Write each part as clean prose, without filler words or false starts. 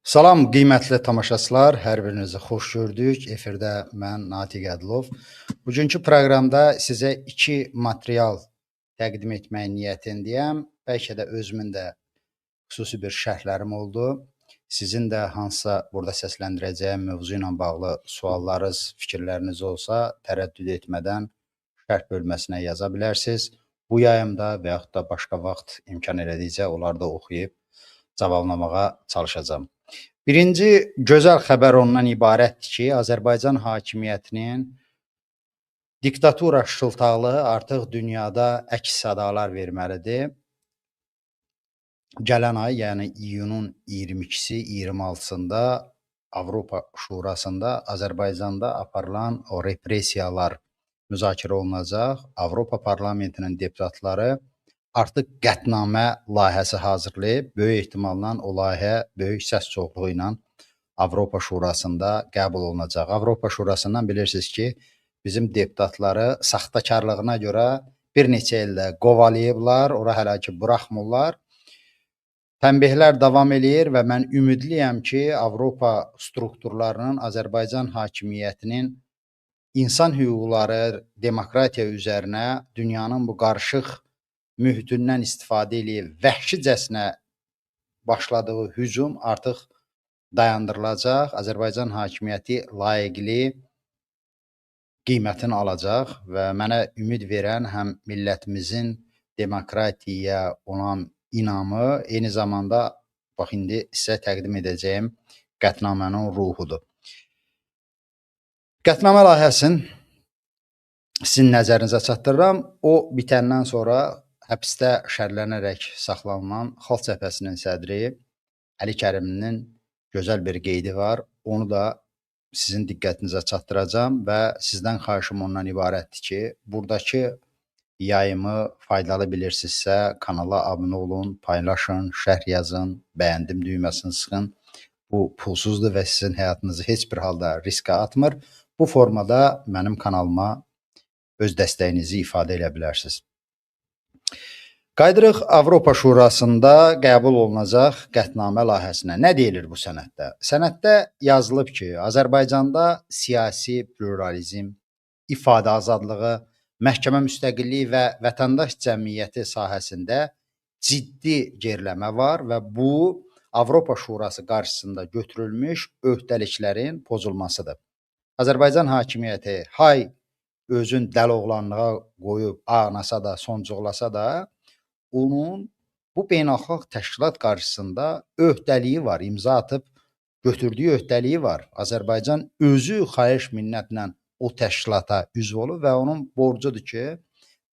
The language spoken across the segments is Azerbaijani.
Salam qiymətli tamaşaçılar, hər birinizi xoş gördük. Efirdə mən Natiq Ədilov. Bugünkü proqramda sizə iki material təqdim etmək niyyətindəyəm. Bəlkə də özümün də xüsusi bir şərhlərim oldu. Sizin də hansısa burada səsləndirəcəyim mövzu ilə bağlı suallarınız, fikirləriniz olsa, tərəddüd etmədən şərh bölməsinə yaza bilərsiniz. Bu yayımda və yaxud da başqa vaxt imkan elədikcə onları da oxuyub cavablamağa çalışacağam. Birinci gözəl xəbər ondan ibarətdir ki, Azərbaycan hakimiyyətinin diktatura şıltaqlığı artıq dünyada əks-sədalar verməlidir. Gələn ay, yəni iyunun 22-si, 26-sında Avropa Şurasında Azərbaycanda aparılan o repressiyalar müzakirə olunacaq. Avropa Parlamentinin deputatları artıq qətnamə layihəsi hazırlayıb. Böyük ehtimalla o layihə böyük səs çoxluğu ilə Avropa Şurasında qəbul olunacaq. Avropa Şurasından bilirsiniz ki, bizim deputatları saxtakarlığına görə bir neçə ildə qovalayıblar, ora hələ ki buraxmırlar. Tənbihlər davam eləyir və mən ümidliyəm ki, Avropa strukturlarının Azərbaycan hakimiyyətinin insan hüquqları, demokratiya üzərinə dünyanın bu qarışıq mühitindən istifadə eləyib vəhşicəsinə başladığı hücum artıq dayandırılacaq. Azərbaycan hakimiyyəti layiqli qiymətini alacaq və mənə ümid verən həm millətimizin demokratiyaya olan inamı, eyni zamanda bax indi sizə təqdim edəcəyim qətnamənin ruhudur. Qətnamə layihəsini sizin nəzərinizə çatdırıram. O bitəndən sonra həbsdə şərlənərək saxlanılan Xalq Cəbhəsinin sədri Əli Kərimlinin gözəl bir qeydi var. Onu da sizin diqqətinizə çatdıracağam və sizdən xahişim ondan ibarətdir ki, buradakı yayımı faydalı bilirsinizsə kanala abunə olun, paylaşın, şərh yazın, bəyəndim düyməsini sıxın. Bu pulsuzdur və sizin həyatınızı heç bir halda riskə atmır. Bu formada mənim kanalıma öz dəstəyinizi ifadə edə bilərsiniz. Qaydırıq Avropa Şurasında qəbul olunacaq qətnamə layihəsinə. Nə deyilir bu sənəddə? Sənəddə yazılıb ki, Azərbaycanda siyasi pluralizm, ifadə azadlığı, məhkəmə müstəqilliyi və vətəndaş cəmiyyəti sahəsində ciddi geriləmə var və bu Avropa Şurası qarşısında götürülmüş öhdəliklərin pozulmasıdır. Azərbaycan hakimiyyəti hay özün dəloğlanlığa qoyub ağnasa da, soncuqlasa da, onun bu beynəlxalq təşkilat qarşısında öhdəliyi var, imza atıb götürdüyü öhdəliyi var. Azərbaycan özü xahiş minnətlə o təşkilata üzv olub və onun borcudur ki,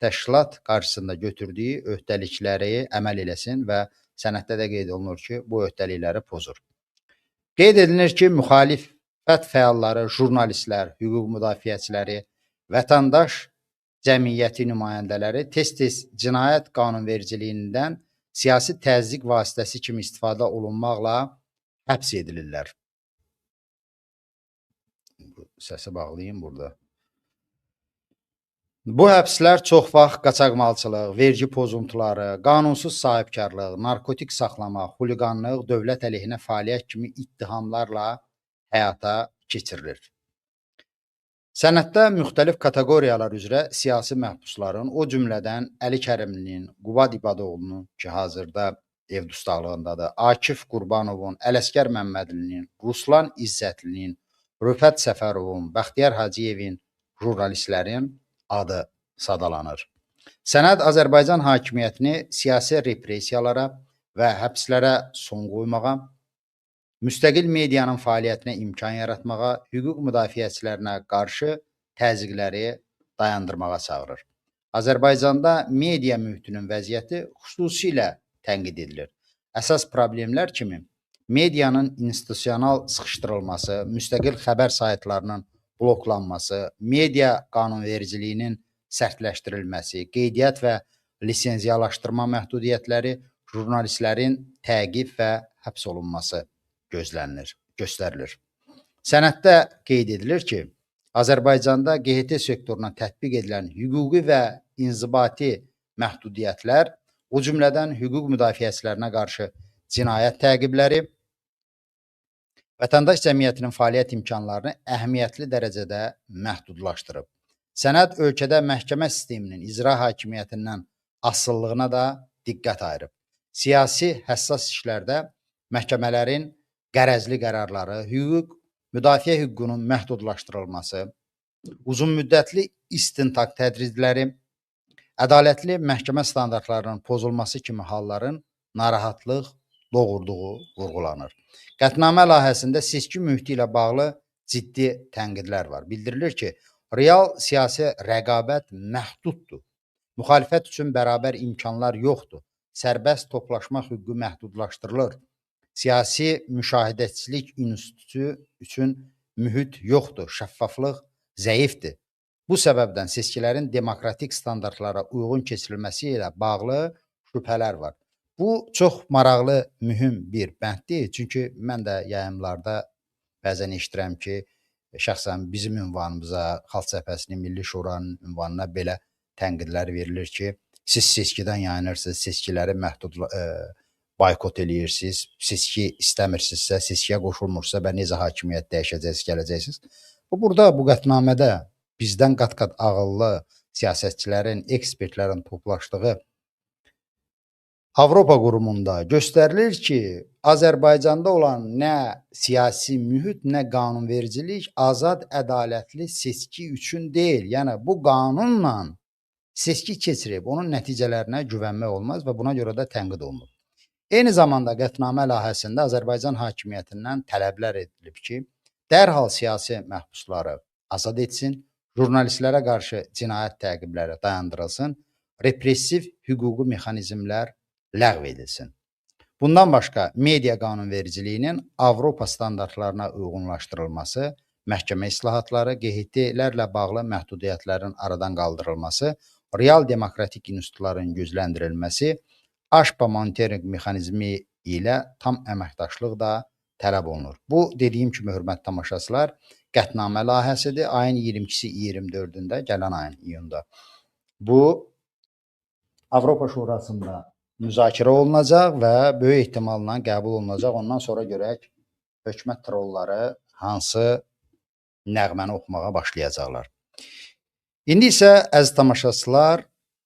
təşkilat qarşısında götürdüyü öhdəlikləri əməl eləsin və sənəddə də qeyd olunur ki, bu öhdəlikləri pozur. Qeyd edilir ki, müxalifət fəalları, jurnalistlər, hüquq müdafiəçiləri, vətəndaş cəmiyyəti nümayəndələri tez-tez cinayət qanunvericiliyindən siyasi təzyiq vasitəsi kimi istifadə olunmaqla həbs edilirlər. Səsi bağlayayım burada. Bu həbslər çox vaxt qaçaqmalçılıq, vergi pozuntuları, qanunsuz sahibkarlıq, narkotik saxlama, xuliqanlıq, dövlət əleyhinə fəaliyyət kimi ittihamlarla həyata keçirilir. Sənəddə müxtəlif kateqoriyalar üzrə siyasi məhbusların, o cümlədən Əli Kərimlinin, Qubad İbadoğlu'nun ki, hazırda ev dustaqlığındadır, Akif Qurbanovun, Ələsgər Məmmədlinin, Ruslan İzzətlinin, Rüfət Səfərovun, Bəxtiyar Hacıyevin, jurnalistlərin adı sadalanır. Sənəd Azərbaycan hakimiyyətini siyasi repressiyalara və həbslərə son qoymağa, müstəqil medianın fəaliyyətinə imkan yaratmağa, hüquq müdafiəçilərinə qarşı təzyiqləri dayandırmağa çağırır. Azərbaycanda media mühitinin vəziyyəti xüsusilə tənqid edilir. Əsas problemlər kimi medianın institusional sıxışdırılması, müstəqil xəbər saytlarının bloklanması, media qanunvericiliyinin sərtləşdirilməsi, qeydiyyat və lisenziyalaşdırma məhdudiyyətləri, jurnalistlərin təqib və həbs olunması göstərilir. Sənəddə qeyd edilir ki, Azərbaycanda QHT sektoruna tətbiq edilən hüquqi və inzibati məhdudiyyətlər, o cümlədən hüquq müdafiəçilərinə qarşı cinayət təqibləri, vətəndaş cəmiyyətinin fəaliyyət imkanlarını əhəmiyyətli dərəcədə məhdudlaşdırıb. Sənəd ölkədə məhkəmə sisteminin icra hakimiyyətindən asılılığına da diqqət ayırıb. Siyasi həssas işlərdə məhkəmələrin qərəzli qərarları, müdafiə hüququnun məhdudlaşdırılması, uzunmüddətli istintaq tədricləri, ədalətli məhkəmə standartlarının pozulması kimi halların narahatlıq doğurduğu vurğulanır. Qətnamə layihəsində seçki mühiti ilə bağlı ciddi tənqidlər var. Bildirilir ki, real siyasi rəqabət məhduddur. Müxalifət üçün bərabər imkanlar yoxdur. Sərbəst toplaşma hüququ məhdudlaşdırılır. Siyasi müşahidəçilik institutu üçün mühit yoxdur. Şəffaflıq zəifdir. Bu səbəbdən seçkilərin demokratik standartlara uyğun keçirilməsi ilə bağlı şübhələr var. Bu çox maraqlı, mühüm bir bənddir. Çünki mən də yayımlarda bəzən eşidirəm ki, şəxsən bizim ünvanımıza, Xalq Cəbhəsinin, Milli Şuranın ünvanına belə tənqidlər verilir ki, siz seçkidən yayınırsınız, seçkiləri boykot eləyirsiniz, seçki istəmirsinizsə, seçkiyə qoşulmursa, necə hakimiyyət dəyişəcəksiniz, gələcəksiniz. Burada, bu qətnamədə bizdən qat-qat ağıllı siyasətçilərin, ekspertlərin toplaşdığı Avropa qurumunda göstərilir ki, Azərbaycanda olan nə siyasi mühit, nə qanunvericilik azad, ədalətli seçki üçün deyil. Yəni, bu qanunla seçki keçirib, onun nəticələrinə güvənmək olmaz və buna görə də tənqid olunur. Eyni zamanda qətnamə layihəsində Azərbaycan hakimiyyətindən tələblər edilib ki, dərhal siyasi məhbusları azad etsin, jurnalistlərə qarşı cinayət təqibləri dayandırılsın, repressiv hüquqi mexanizmlər ləğv edilsin. Bundan başqa, media qanunvericiliyinin Avropa standartlarına uyğunlaşdırılması, məhkəmə islahatları, QHT-lərlə bağlı məhdudiyyətlərin aradan qaldırılması, real demokratik institutların gücləndirilməsi, AŞPA monitorinq mexanizmi ilə tam əməkdaşlıq da tələb olunur. Bu, dediyim kimi, hörmətli tamaşaçılar, qətnamə layihəsidir. Ayın 22-si 24-də, gələn ayın iyunda. Bu, Avropa Şurasında müzakirə olunacaq və böyük ehtimalla qəbul olunacaq. Ondan sonra görək, hökumət trolları hansı nəğməni oxumağa başlayacaqlar. İndi isə, əziz tamaşaçılar,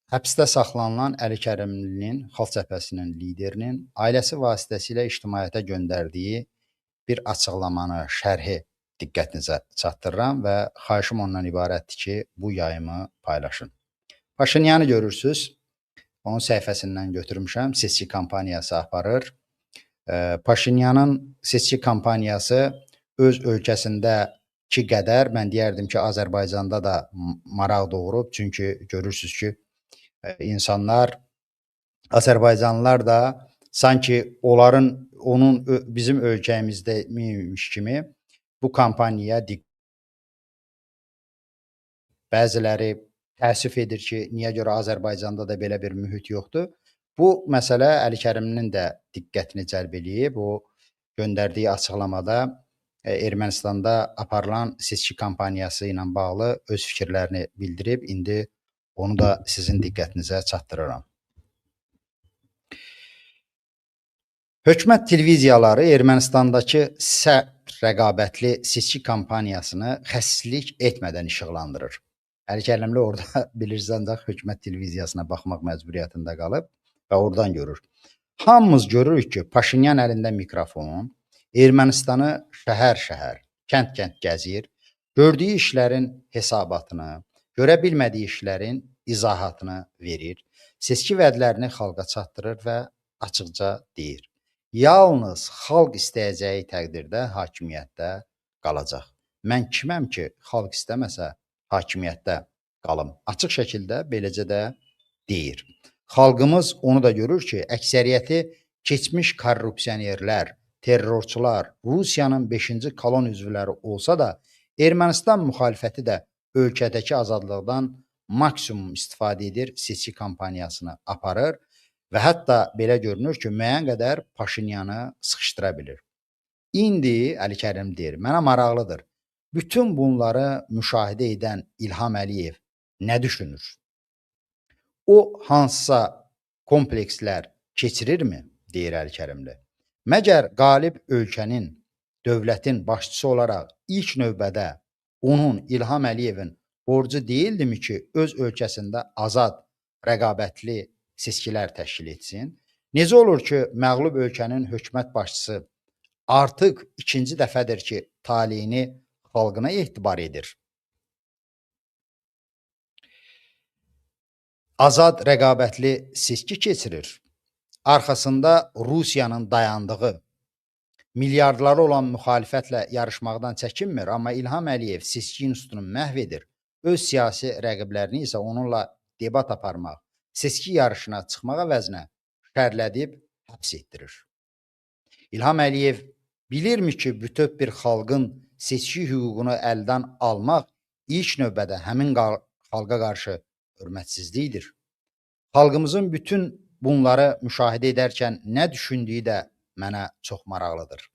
həbsdə saxlanılan Əli Kərimlinin, Xalq Cəbhəsinin liderinin ailəsi vasitəsilə ictimaiyyətə göndərdiyi bir açıqlamanı, şərhi diqqətinizə çatdırıram və xahişim ondan ibarətdir ki, bu yayımı paylaşın. Paşinyanı görürsünüz. Onun səhifəsindən götürmüşəm. Seçki kampaniyası aparır. Paşinyanın seçki kampaniyası öz ölkəsindəki qədər, mən deyərdim ki, Azərbaycanda da maraq doğurub. Çünki görürsünüz ki, insanlar, Azərbaycanlılar da sanki onun bizim ölkəmizdəymiş kimi bu kampaniyaya bəziləri təəssüf edir ki, niyə görə Azərbaycanda da belə bir mühit yoxdur. Bu məsələ Əli Kərimlinin də diqqətini cəlb eləyib. O, göndərdiyi açıqlamada Ermənistanda aparılan seçki kampaniyası ilə bağlı öz fikirlərini bildirib. İndi onu da sizin diqqətinizə çatdırıram. Hökumət televiziyaları Ermənistandakı sərt rəqabətli seçki kampaniyasını xəssislik etmədən işıqlandırır. Əli Kərimli orada bilirsiniz, ancaq hökumət televiziyasına baxmaq məcburiyyətində qalıb və oradan görür. Hamımız görürük ki, Paşinyan əlində mikrofon, Ermənistanı şəhər-şəhər, kənd-kənd gəzir, gördüyü işlərin hesabatını, görə bilmədiyi işlərin izahatını verir, seçki vədlərini xalqa çatdırır və açıqca deyir. Yalnız xalq istəyəcəyi təqdirdə hakimiyyətdə qalacaq. Mən kiməm ki, xalq istəməsə hakimiyyətdə qalım. Açıq şəkildə beləcə də deyir. Xalqımız onu da görür ki, əksəriyyəti keçmiş korrupsionerlər, terrorçular, Rusiyanın 5-ci kolon üzvləri olsa da, Ermənistan müxalifəti də ölkədəki azadlıqdan maksimum istifadə edir, seçki kampaniyasını aparır və hətta belə görünür ki, müəyyən qədər Paşinyanı sıxışdıra bilir. İndi Əli Kərim deyir, mənə maraqlıdır. Bütün bunları müşahidə edən İlham Əliyev nə düşünür? O, hansısa komplekslər keçirirmi? Deyir Əli Kərimli. Məgər qalib ölkənin dövlətin başçısı olaraq ilk növbədə onun İlham Əliyevin borcu deyildimi ki, öz ölkəsində azad, rəqabətli seçkilər təşkil etsin? Necə olur ki, məğlub ölkənin hökumət başçısı artıq ikinci dəfədir ki, taleyini xalqına etibar edir? Azad, rəqabətli seçki keçirir. Arxasında Rusiyanın dayandığı, milyardları olan müxalifətlə yarışmaqdan çəkinmir, amma İlham Əliyev seçki institutunu məhv edir. Öz siyasi rəqiblərini isə onunla debat aparmaq, seçki yarışına çıxmaq əvəzinə şərlədib həbs etdirir. İlham Əliyev bilirmi ki, bütöv bir xalqın seçki hüququnu əldən almaq ilk növbədə həmin xalqa qarşı hörmətsizlikdir. Xalqımızın bütün bunları müşahidə edərkən nə düşündüyü də mənə çox maraqlıdır.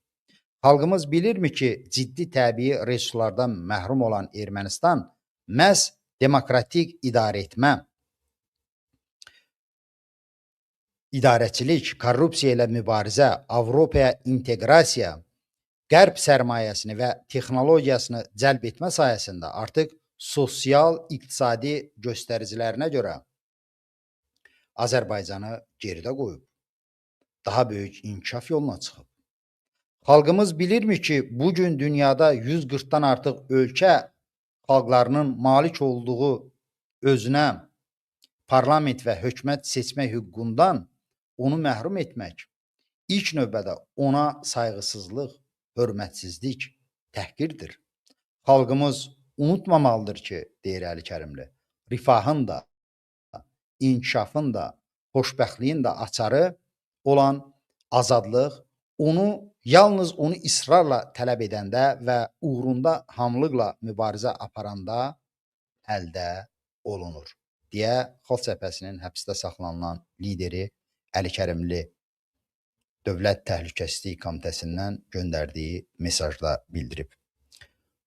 Xalqımız bilirmi ki, ciddi təbii resurslardan məhrum olan Ermənistan məhz demokratik idarəetmə, idarəçilik, korrupsiya ilə mübarizə, Avropaya inteqrasiya, qərb sərmayəsini və texnologiyasını cəlb etmə sayəsində artıq sosial-iqtisadi göstəricilərinə görə Azərbaycanı geridə qoyub, daha böyük inkişaf yoluna çıxıb. Xalqımız bilirmi ki, bugün dünyada 140-dan artıq ölkə xalqlarının malik olduğu özünə parlament və hökumət seçmə hüququndan onu məhrum etmək, ilk növbədə ona sayğısızlıq, hörmətsizlik, təhqirdir. Xalqımız unutmamalıdır ki, deyir Əli Kərimli, rifahın da, inkişafın da, xoşbəxtliyin də açarı olan azadlıq, yalnız onu israrla tələb edəndə və uğrunda hamılıqla mübarizə aparanda əldə olunur, deyə Xalq Cəbhəsinin həbsdə saxlanılan lideri Əli Kərimli Dövlət Təhlükəsizlik Komitəsindən göndərdiyi mesajda bildirib.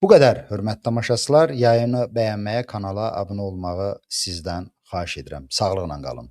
Bu qədər, hörmətli tamaşaçılar. Yayını bəyənməyə, kanala abunə olmağı sizdən xahiş edirəm. Sağlıqla qalın.